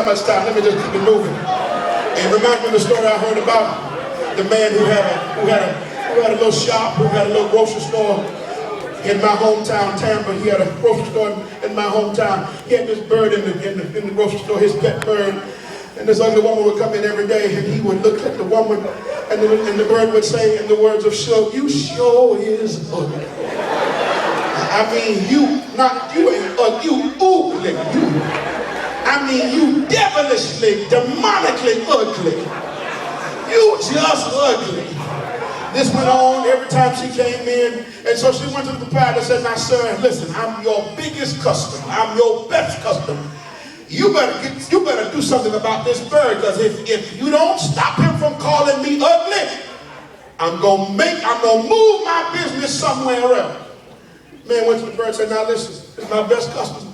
how much time. Let me just keep it moving. And remind me of the story I heard about the man who had a little shop, who had a little grocery store in my hometown, Tampa. He had a grocery store in my hometown. He had this bird in the grocery store, his pet bird. And this ugly woman would come in every day, and he would look at the woman, and the bird would say, in the words of Suge, "You sure is ugly." I mean, you ain't ugly, you ugly. I mean, you devilishly, demonically ugly. You just ugly. This went on every time she came in, and so she went to the proprietor and said, "Now, sir, listen, I'm your biggest customer. I'm your best customer. You better do something about this bird, because if you don't stop him from calling me ugly, I'm gonna move my business somewhere else." Man went to the bird and said, "Now listen, this is my best customer.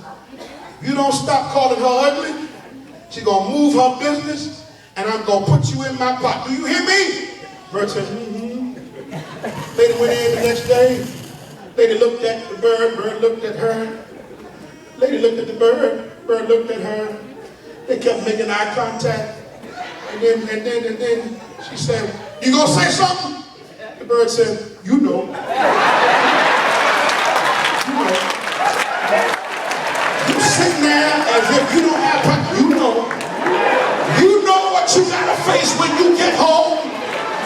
If you don't stop calling her ugly, she's gonna move her business, and I'm gonna put you in my pot. Do you hear me?" Bird said, "Mm-hmm." Lady went in the next day. Lady looked at the bird. Bird looked at her. Lady looked at the bird. Bird looked at her. They kept making eye contact. And then she said, "You gonna say something?" The bird said, "You know." You sitting there as if you don't have time. You know what you gotta face when you get home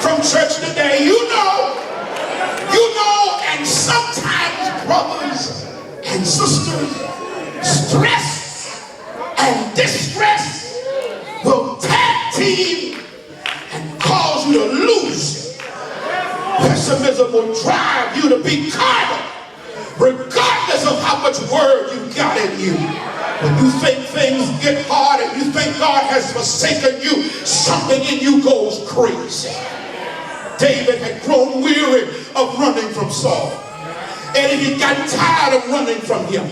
from church today. You know, and sometimes brothers and sisters, stress and distress will tag team and cause you to lose. Pessimism will drive you to be carnal, regardless of how much word you got in you. When you think things get hard and you think God has forsaken you, something in you goes crazy. David had grown weary of running from Saul, and he had gotten tired of running from him.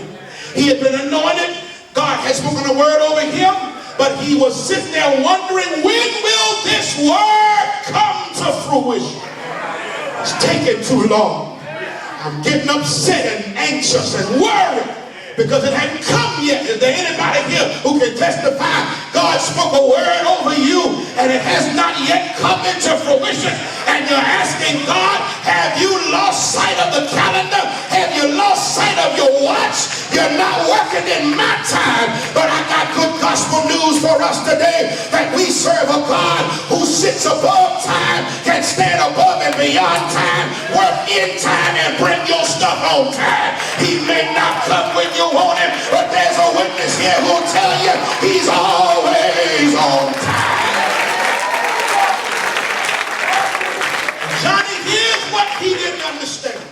He had been anointed. God had spoken a word over him, but he was sitting there wondering, when will this word come to fruition? It's taking too long. I'm getting upset and anxious and worried because it hadn't come yet. Is there anybody here who can testify God spoke a word over you and it has not yet come into fruition? And you're asking God, have you lost sight of the calendar? Have you lost sight of your watch? You're not working in my time. But I got good gospel news for us today, that we serve a God who sits above time, can stand above and beyond time, work in time, and bring your stuff on time. He may not come when you want him, but there's a witness here who'll tell you he's always on time. Johnny, here's what he didn't understand.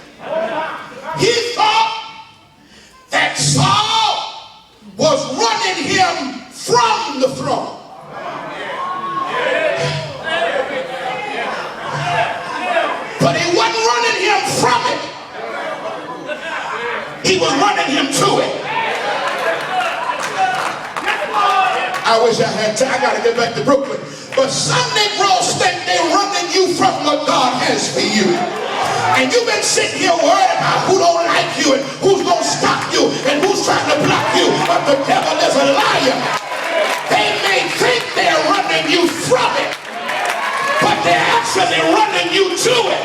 He thought that Saul was running him from the throne. But he wasn't running him from it. He was running him to it. I wish I had time. I got to get back to Brooklyn. But some Negroes think they're running you from what God has for you. And you've been sitting here worried about who don't like you and who's going to stop you and who's trying to block you. But the devil is a liar. They may think they're running you from it, but they're actually running you to it.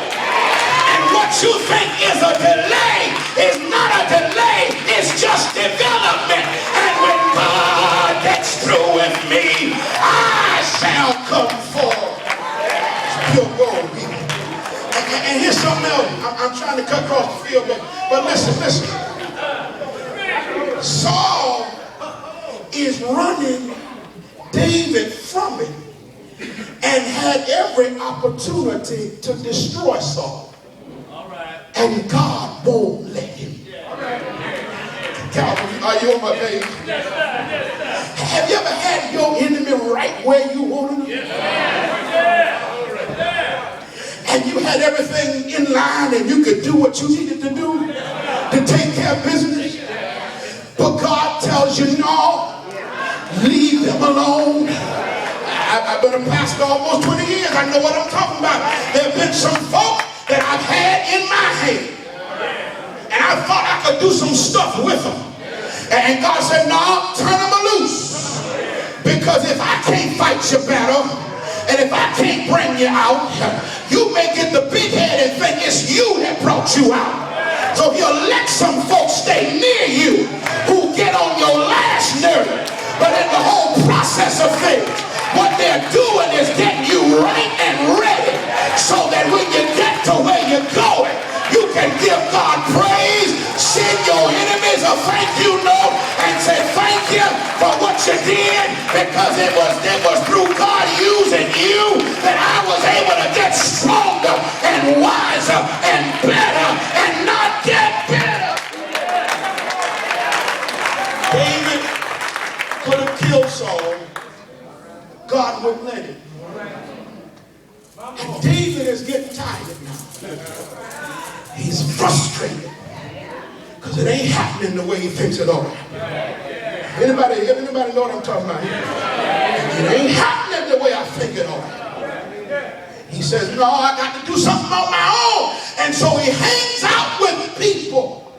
And what you think is a delay is not a delay. It's just development. And when God gets through with me, I shall come forth. It's pure gold, people. And here's something else. I'm trying to cut across the field, but listen. Saul is running David from it and had every opportunity to destroy Saul. And God won't let him. Calvin, are you on my page? Have you ever had your enemy right where you wanted him? And you had everything in line and you could do what you needed to do to take care of business? But God tells you, no, leave them alone. I've been a pastor almost 20 years. I know what I'm talking about. There have been some folk that I've had in my hand, and I thought I could do some stuff with them. And God said, no, turn them loose. Because if I can't fight your battle, and if I can't bring you out, you may get the big head and think it's you that brought you out. So he'll let some folks stay near you who get on your last nerve. But in the whole process of things, what they're doing is getting you right and ready so that when you get to where you're going, you can give God praise, send your enemies a thank you note, and say thank you for what you did, because it was through God using you that I was able to get stronger and wiser and better and not get bitter. David could have killed Saul. God wouldn't let it. And David is getting tired now. He's frustrated because it ain't happening the way he thinks it ought. Anybody know what I'm talking about here? It ain't happening the way I think it ought. He says, no, I got to do something on my own. And so he hangs out with people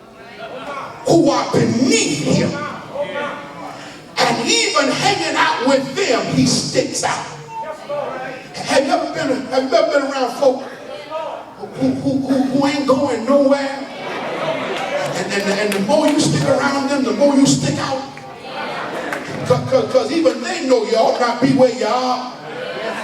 who are beneath him. And even hanging out with them, he sticks out. Have you ever been around folk who ain't going nowhere? And the more you stick around them, the more you stick out. Because even they know you ought not be where you are.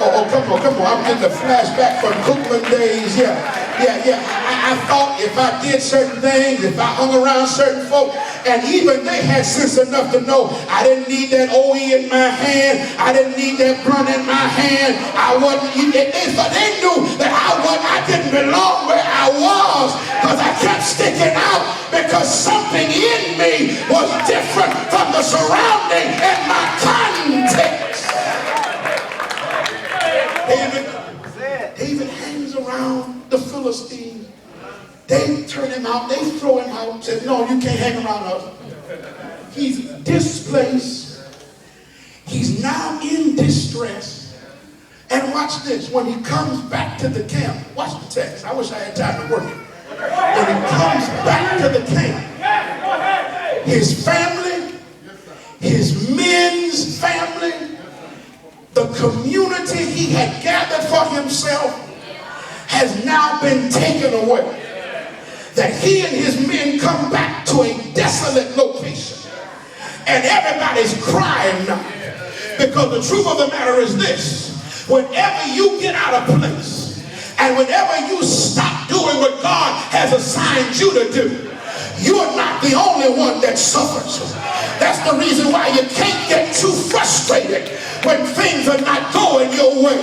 Oh, come on. I'm getting a flashback from Cookman days. Yeah. I thought if I did certain things, if I hung around certain folk, and even they had sense enough to know I didn't need that OE in my hand, I didn't need that blunt in my hand, I wasn't, they knew that I didn't belong where I was, because I kept sticking out, because something in me was different from the surrounding and my context. David hangs around the Philistines. They turn him out, they throw him out, say, no, you can't hang around us. He's displaced. He's now in distress. And watch this, when he comes back to the camp, watch the text. I wish I had time to work it. When he comes back to the camp, his family, his men's family, the community he had gathered for himself has now been taken away. That he and his men come back to a desolate location. And everybody's crying now. Because the truth of the matter is this. Whenever you get out of place, and whenever you stop doing what God has assigned you to do, you're not the only one that suffers. That's the reason why you can't get too frustrated when things are not going your way,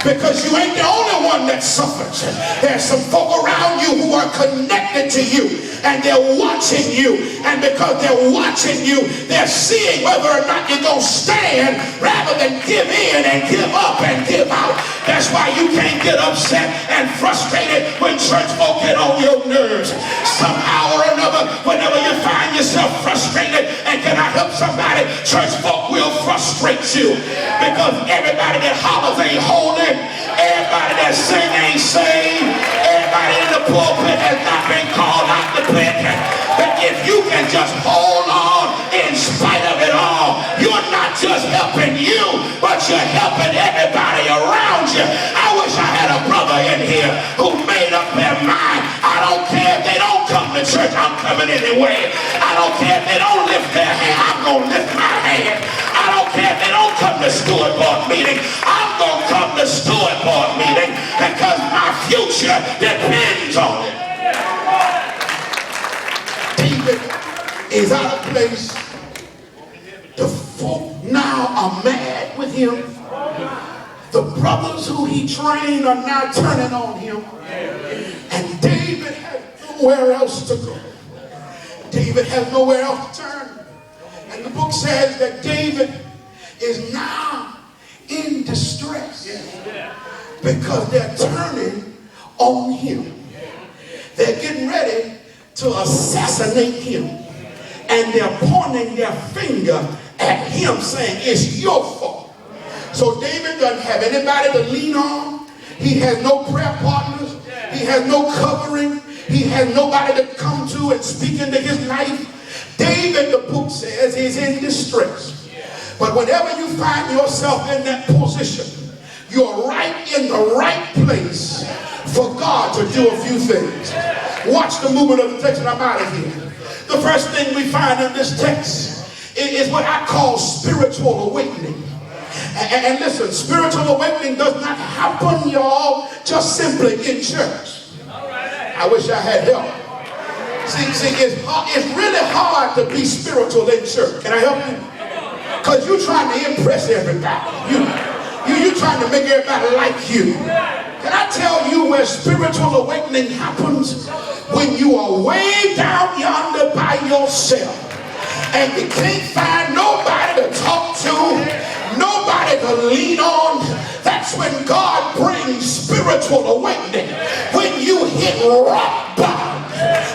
because you ain't the only one that suffers. There's some folk around you who are connected to you, and they're watching you, and because they're watching you, they're seeing whether or not you're going to stand rather than give in and give up and give out. That's why you can't get upset and frustrated when church folk get on your nerves. Somehow or another, whenever you find yourself frustrated, and can I help somebody, church folk will frustrate you. Because everybody that hollers ain't holy, everybody that sing ain't saved, everybody in the pulpit has not been called out to pit. But if you can just hold on in spite of it all, you're not just helping you, but you're helping everybody around you. I wish I had a brother in here who made up their mind. I don't care if they don't come to church, I'm coming anyway. I don't care if they don't lift their hand, I'm going to lift my hand. I don't care if they don't come to steward board meeting, I'm going to come to steward board meeting, because my future depends on it. David is out of place. The folk now are mad with him. The brothers who he trained are now turning on him. And David has nowhere else to go. David has nowhere else to turn. And the book says that David is now in distress because they're turning on him. They're getting ready to assassinate him. And they're pointing their finger at him, saying, it's your fault. So David doesn't have anybody to lean on. He has no prayer partners. He has no covering. He has nobody to come to and speak into his life. David, the book says, is in distress But whenever you find yourself in that position, you're right in the right place for God to do a few things. Watch the movement of the text and I'm out of here. The first thing we find in this text is what I call spiritual awakening. And listen, spiritual awakening does not happen, y'all, just simply in church. I wish I had help. See, it's really hard to be spiritual in church. Can I help you? Because you're trying to impress everybody. You're trying to make everybody like you. Can I tell you where spiritual awakening happens? When you are way down yonder by yourself and you can't find nobody to talk to, nobody to lean on. That's when God brings spiritual awakening. When you hit rock bottom.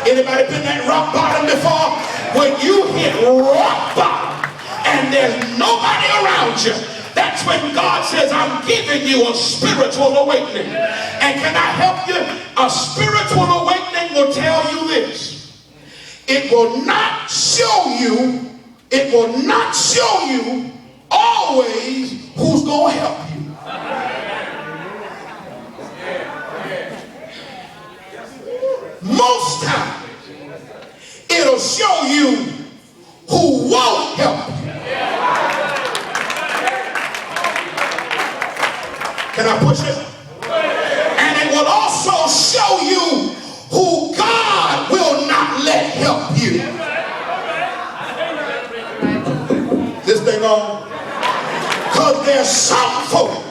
Anybody been at rock bottom before? When you hit rock bottom and there's nobody around you, that's when God says, I'm giving you a spiritual awakening. And can I help you? A spiritual awakening will tell you this. It will not show you always who's going to help you. Most times, it'll show you who won't help you. Can I push it? And it will also show you who God will not let help you. This thing on? Because there's some folk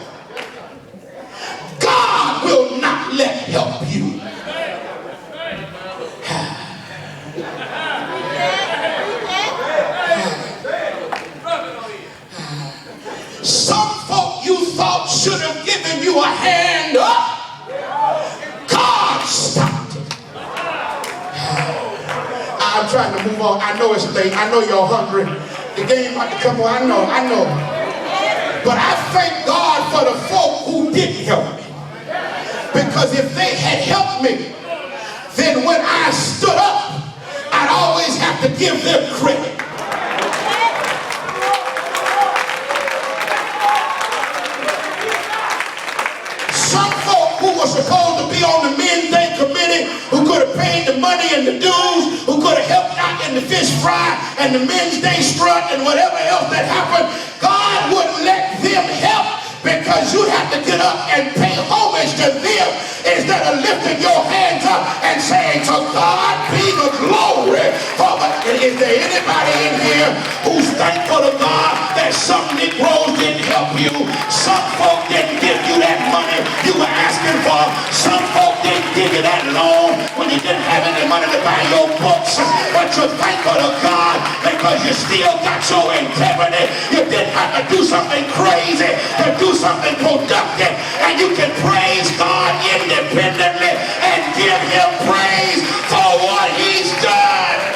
God will not let help you. Some folk you thought should have given you a hand up, God stopped it. I'm trying to move on. I know it's late. I know you're hungry. The game about to come on. I know. But I thank God for the folk who didn't help me. Because if they had helped me, then when I stood up, I'd always have to give them credit. Some folk who were supposed to be on the men's day committee, who could have paid the money and the dues, who could have helped out in the fish fry and the men's day strut and whatever else that happened, God wouldn't let them help because you have to get up and pay homage to them instead of lifting your hands up and saying, to God be the glory. Is there anybody in here who's thankful to God that some Negroes didn't help you? Some folk didn't give you that money you were asking for. Some folk didn't give you that loan when you didn't have any money to buy your books. But you're thankful to God because you still got your integrity. You didn't have to do something crazy to do something productive. And you can praise God independently and give him praise for what he's done.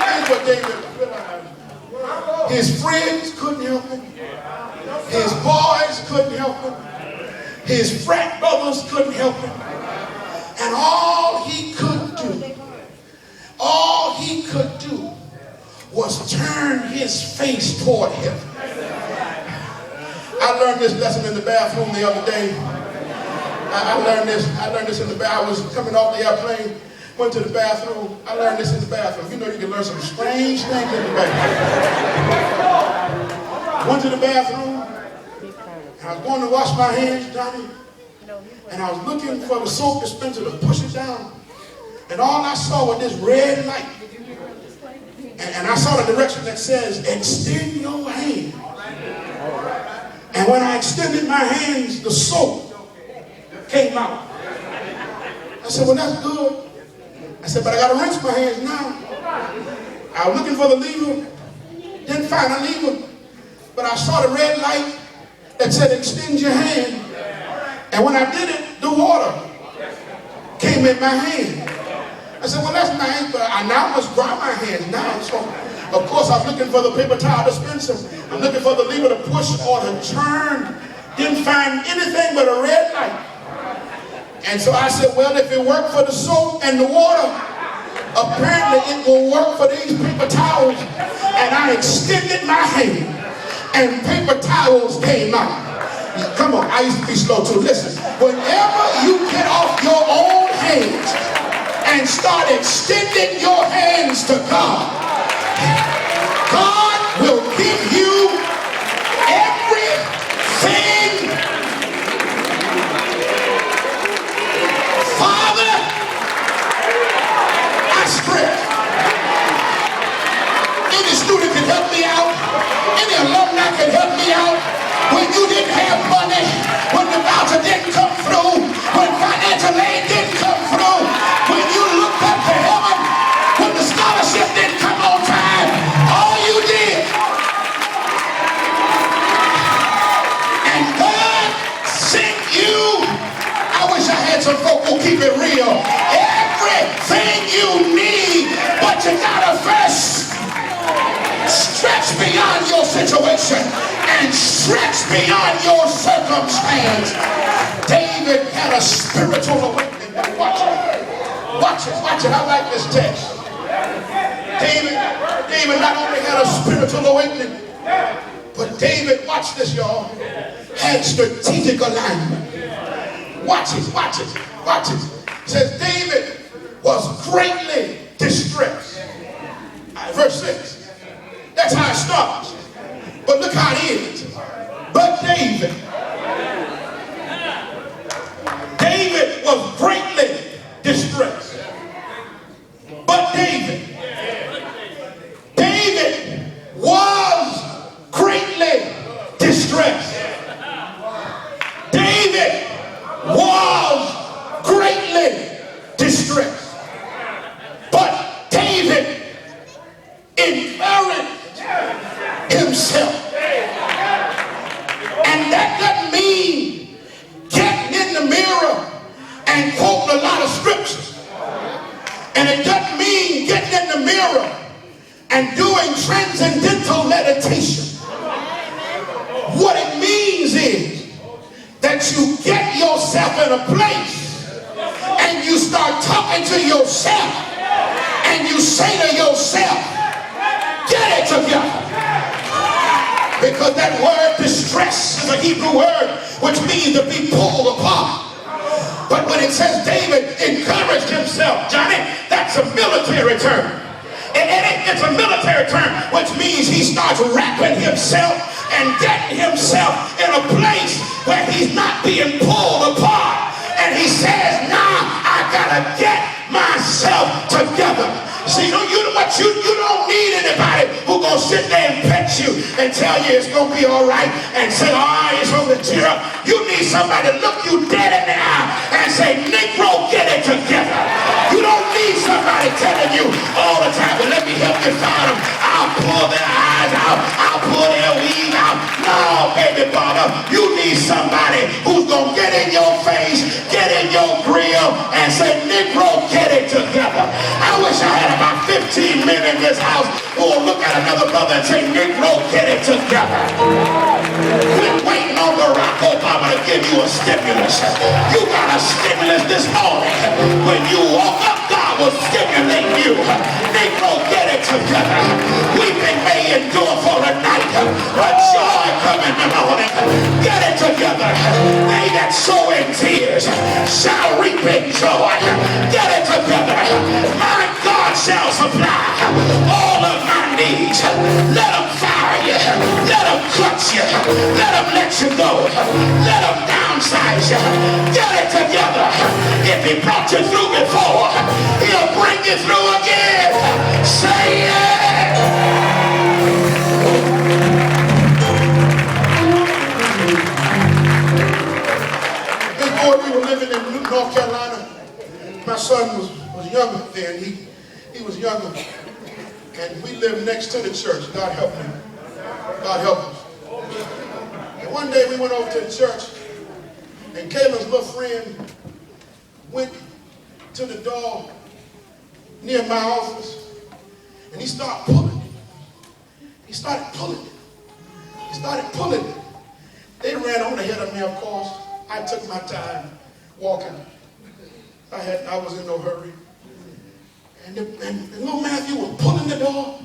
Here's what David realized. His friends couldn't help him. His boys couldn't help him. His frat brothers couldn't help him. And all he could do was turn his face toward heaven. I learned this lesson in the bathroom the other day. I learned this in the bathroom. I was coming off the airplane, went to the bathroom. I learned this in the bathroom. You know you can learn some strange things in the bathroom. Went to the bathroom, and I was going to wash my hands, Johnny, and I was looking for the soap dispenser to push it down. And all I saw was this red light. And I saw the direction that says, extend your hand. And when I extended my hands, the soap came out. I said, well, that's good. I said, but I got to rinse my hands now. I was looking for the lever, didn't find a lever, but I saw the red light that said, extend your hand. And when I did it, the water came in my hand. I said, well, that's nice, but I now must dry my hands now. So, of course, I was looking for the paper towel dispenser. I'm looking for the lever to push or to turn. Didn't find anything but a red light. And so I said, well, if it worked for the soap and the water, Apparently it will work for these paper towels. And I extended my hand and paper towels came out. Come on, I used to be slow too. Listen, whenever you get off your own hands and start extending your hands to God, God will give you everything. Father, I stretch. Any student can help me out. Any alumni can help me out. When you didn't have money, when the voucher didn't come through, when financial aid didn't come through, when you looked up to heaven, when the scholarship didn't come on time, all you did. And God sent you. I wish I had some folk who keep it real. Everything you need, but you gotta first stretch beyond your situation and stretch beyond your circumstance. David had a spiritual awakening. Watch it. Watch it. Watch it. I like this text. David not only had a spiritual awakening, but David, watch this, y'all, had strategic alignment. Watch it. Watch it. Watch it. It says David was greatly distressed. Verse 6. That's how it starts. But look how it ends. But David was greatly distressed. But David was greatly distressed. David was greatly distressed. But David encouraged himself. And that doesn't mean getting in the mirror and quoting a lot of scriptures. And it doesn't mean getting in the mirror and doing transcendental meditation. What it means is that you get yourself in a place and you start talking to yourself and you say to yourself, get it together. Because that word distress is a Hebrew word which means to be pulled apart. But when it says David encouraged himself, Johnny, that's a military term. It's a military term, which means he starts wrapping himself and getting himself in a place where he's not being pulled apart. And he says, nah, I gotta get myself together. See, you don't need anybody who's going to sit there and pet you and tell you it's going to be all right and say, oh, it's going to cheer up. You need somebody to look you dead in the eye and say, Negro, get it together. You don't need somebody telling you all the time, but let me help you find them. I'll pull their eyes out. I'll pull their weave out. No, baby brother, you need somebody who's going to get in your face, get in your grill, and say, Negro, get it together. I wish I had about 15 men in this house who will look at another brother and say, Negro, get it together. Quit waiting on Barack Obama to give you a stimulus. You got a stimulus this morning. When you walk up, God will stimulate you. Negro, get it together. Weeping may endure for a night, but joy come in the morning. Get it together. They that sow in tears shall reap in joy. Get it together. My God shall supply all of my needs. Let him fire you. Let him cut you. Let him let you go. Let him downsize you. Get it together. If he brought you through before, he'll bring you through again. Say it. Before we were living in North Carolina, my son was younger then. He was younger. And we lived next to the church. God help me. God help us. And one day we went over to the church, and Kayla's little friend went to the door near my office, and he started pulling it. He started pulling it. He started pulling it. They ran on ahead of me, of course. I took my time walking. I was in no hurry. And little Matthew was pulling the door.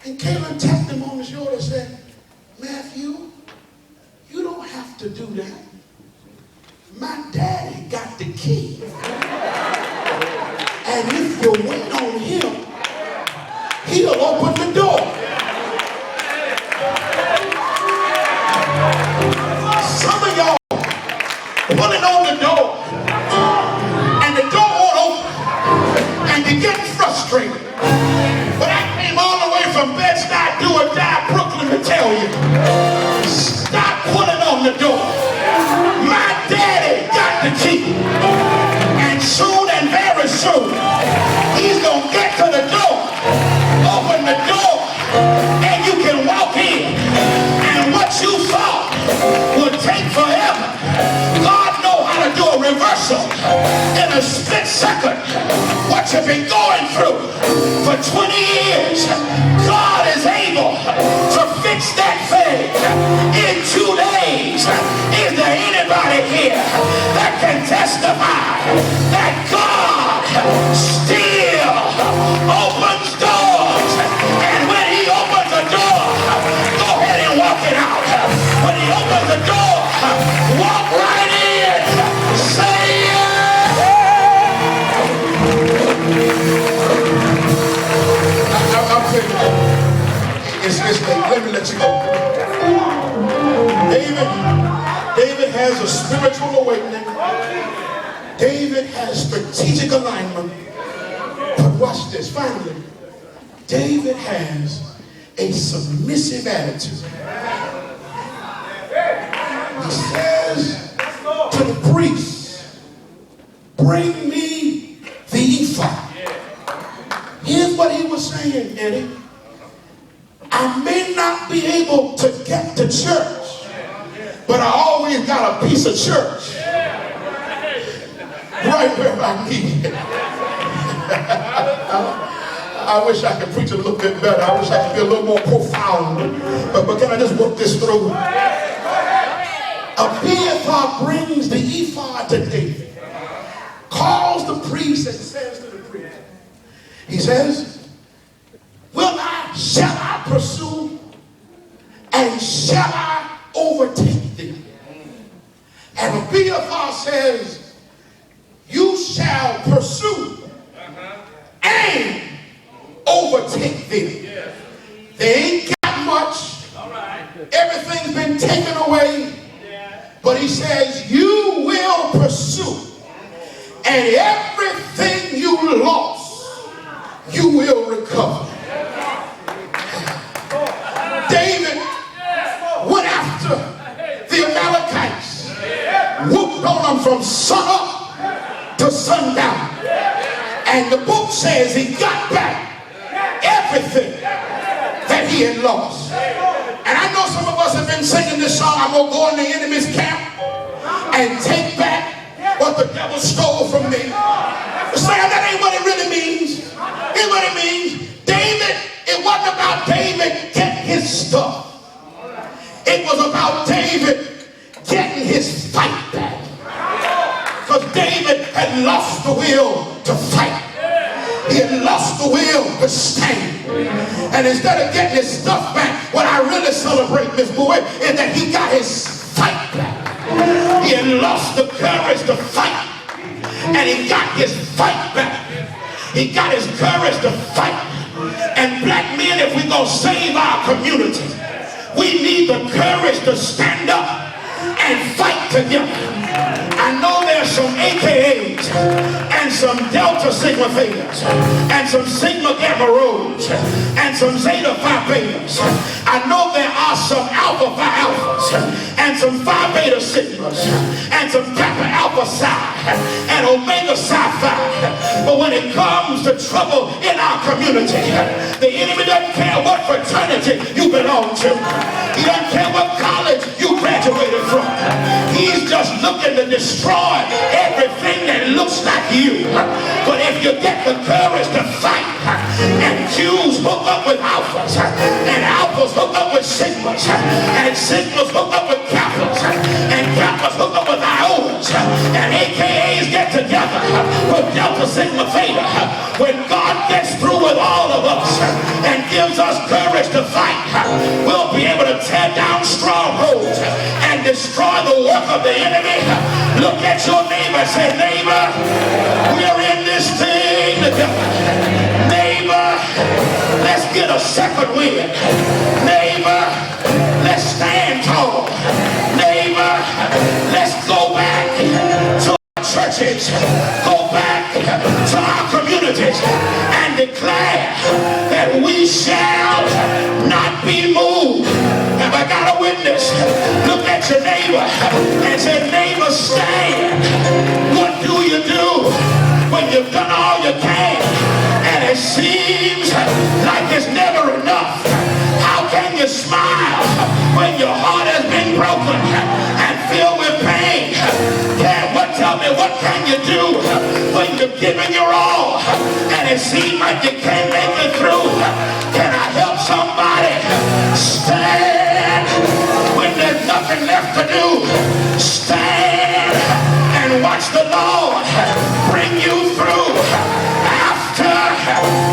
And Caitlin tapped him on the shoulder and said, Matthew, you don't have to do that. My daddy got the key. And if you wait on him, he'll open the door. Some of y'all pulling on the door, and the door won't open, and you're getting frustrated. But I came all the way from Bed-Stuy, do or die, Brooklyn to tell you, stop pulling on the door. My daddy got the key. And soon and very soon, he's going to get to the door, open the door, and you can walk in. And what you thought would take forever, God knows how to do a reversal in a split second. What you've been going through for 20 years, God is able to fix that thing in 2 days. Is there anybody here that can testify that God still opens doors? And when he opens a door, go ahead and walk it out. When he opens the door, walk right in. Say yeah. I'll tell you, it's late. Let me let you go. David has a spiritual awakening. David has strategic alignment. But watch this. Finally, David has a submissive attitude. He says to the priest, bring me the ephod. Here's what he was saying, Eddie. I may not be able to get to church, but I always got a piece of church right where I need it. I wish I could preach a little bit better. I wish I could be a little more profound. But can I just work this through? Abiathar brings the ephod to David, calls the priest and says to the priest, he says, shall I pursue and shall I overtake thee? And Abiathar says, you shall pursue and overtake thee. They ain't got much. Everything's been taken away. But he says, you will pursue. And everything you lost, you will recover. David went after the Amalekites, whooped on them from sun up to sundown. And the book says he got back everything that he had lost. And I know some of us have been singing this song, I'm going to go in the enemy's camp and take back what the devil stole from me. Sam, that ain't what it really means. Here's what it means. David, it wasn't about David getting his stuff. It was about David getting his fight back. Because David had lost the will to fight. He had lost the will to stand. And instead of getting his stuff back, what I really celebrate, Miss Boyd, is that he got his fight back. He had lost the courage to fight. And he got his fight back. He got his courage to fight. And black men, if we're going to save our community, we need the courage to stand up and fight together. I know there's some AKAs and some Delta Sigma Thetas and some Sigma Gamma Rho's and some Zeta Phi Betas. I know there are some Alpha Phi Alphas and some Phi Beta Sigmas and some Kappa Alpha Psi and Omega Psi Phi. But when it comes to trouble in our community, the enemy doesn't care what fraternity you belong to. He doesn't care what college you graduated from. He's just looking to destroy everything that looks like you. But if you get the courage to fight, and Q's hook up with alphas, and alphas hook up with sigmas, and sigmas hook up with kappas, and kappas hook up with iotas, and AKAs get together with Delta Sigma Theta, when God and gives us courage to fight, we'll be able to tear down strongholds and destroy the work of the enemy. Look at your neighbor and say, neighbor, we're in this thing together. Neighbor, let's get a second wind. Neighbor, let's stand tall. Neighbor, let's go back to our churches, go back to our communities and declare that we shall not be moved. Have I got a witness? Look at your neighbor and say, neighbor, stand. What do you do when you've done all you can and it seems like it's never enough? How can you smile when your heart has been broken and filled with pain? Tell me, what can you do when you're giving your all and it seems like you can't make it through? Can I help somebody? Stand when there's nothing left to do. Stand and watch the Lord bring you through. After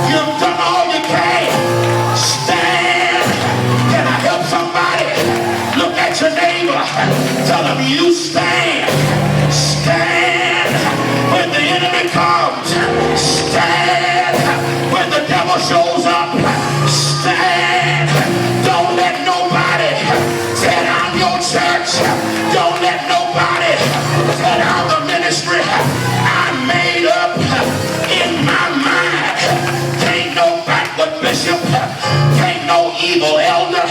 you've done all you can, stand. Can I help somebody? Look at your neighbor. Tell them you stand. Stand when the enemy comes. Stand when the devil shows up. Stand. Don't let nobody tear down your church. Don't let nobody tear down the ministry. I made up in my mind. Can't no backward bishop. Can't no evil elder.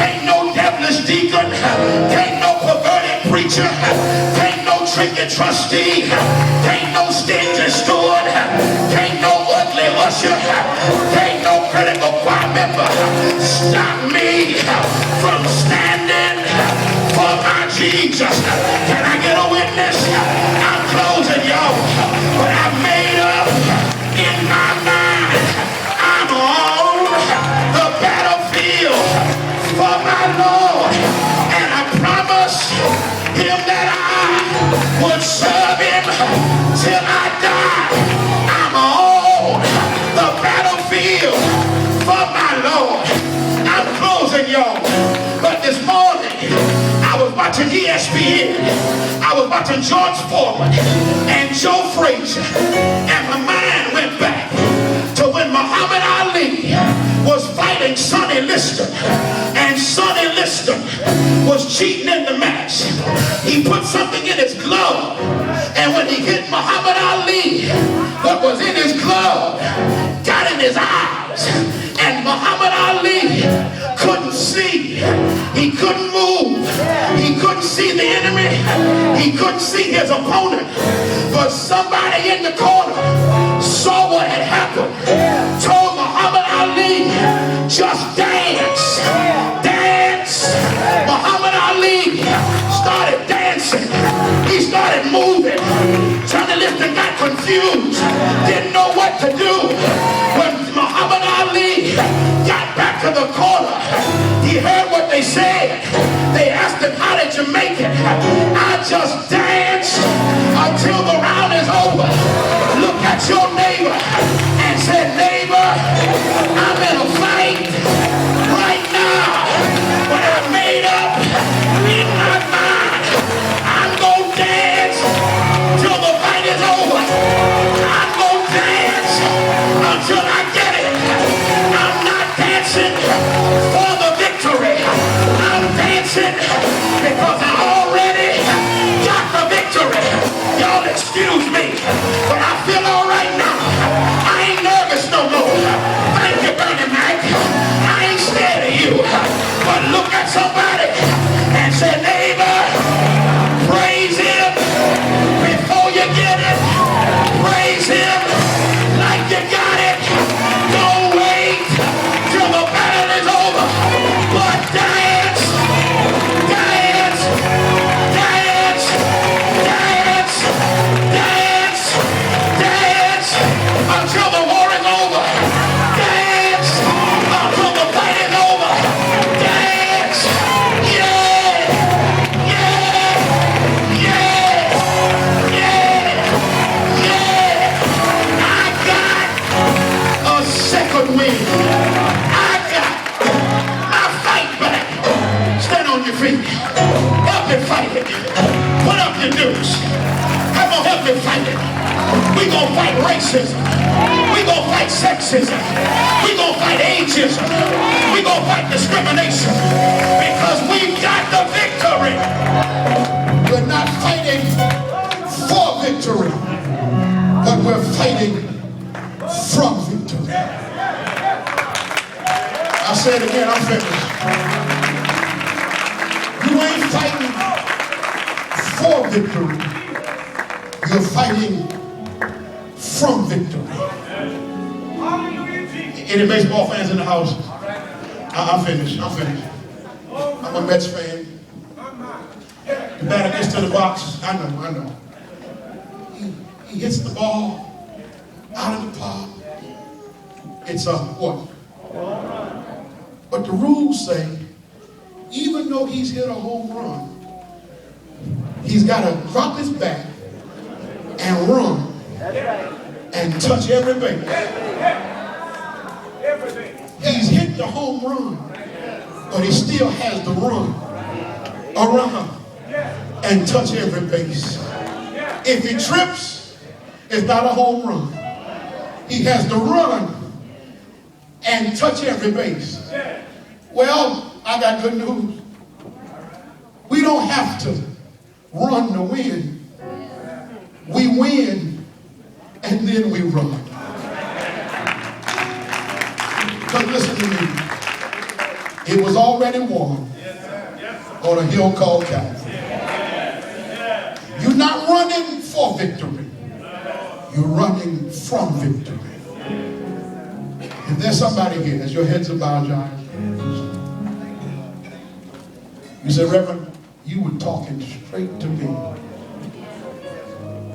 Can't no devilish deacon. Can't no perverted preacher. Can't no tricky trustee. Can't no stingy steward. Can't no ugly usher. Can't no critical choir member stop me from standing for my Jesus. Can I get a witness? I'm closing, y'all. But I made up in my mind. I'm on the battlefield for my Lord. And I promised him that I would serve him till I die. I'm on the battlefield for my Lord. I'm closing, y'all. But this morning, I was watching ESPN. I was watching George Foreman and Joe Frazier. And my mind went back to when Muhammad Ali was fighting Sonny Liston. And Sonny Liston was cheating in the match. He put something in his glove. And when he hit Muhammad Ali, what was in his glove got in his eyes. And Muhammad Ali couldn't see. He couldn't move. He couldn't see the enemy. He couldn't see his opponent. But somebody in the corner saw what had happened. Told Muhammad Ali, just dance. Dance. Muhammad Ali started dancing. He started moving. Johnny Liston got confused. Didn't know what to do. When Muhammad Ali got back to the corner, he heard what they said. They asked him, how did you make it? I just danced until the round is over. Look at your neighbor and say, neighbor, I'm in a fight right now. But I made up in my mind. I'm going to dance till the fight is over. I'm going to dance until I get it. I'm not dancing for the victory. I'm dancing because I already got the me. Help me fight it. Put up your dues. Come on, help me fight it. We gonna fight racism. We gonna fight sexism. We gonna fight ageism. We gonna fight discrimination. Because we got the victory. We're not fighting for victory, but we're fighting from victory. I'll say it again, I'm finished. You ain't fighting for victory. You're fighting from victory. Any baseball fans in the house? I'm finished. I'm a Mets fan. The batter gets to the box. I know. He hits the ball out of the park. It's a what? But the rules say, even though he's hit a home run, he's got to drop his bat and run and touch every base. He's hit the home run, but he still has to run around and touch every base. If he trips, it's not a home run. He has to run and touch every base. Well, I got good news. We don't have to run to win. We win and then we run. Because listen to me. It was already won on a hill called Calvary. You're not running for victory. You're running from victory. If there's somebody here, as your heads are bowed, your eyes closed, you say, Reverend, you were talking straight to me.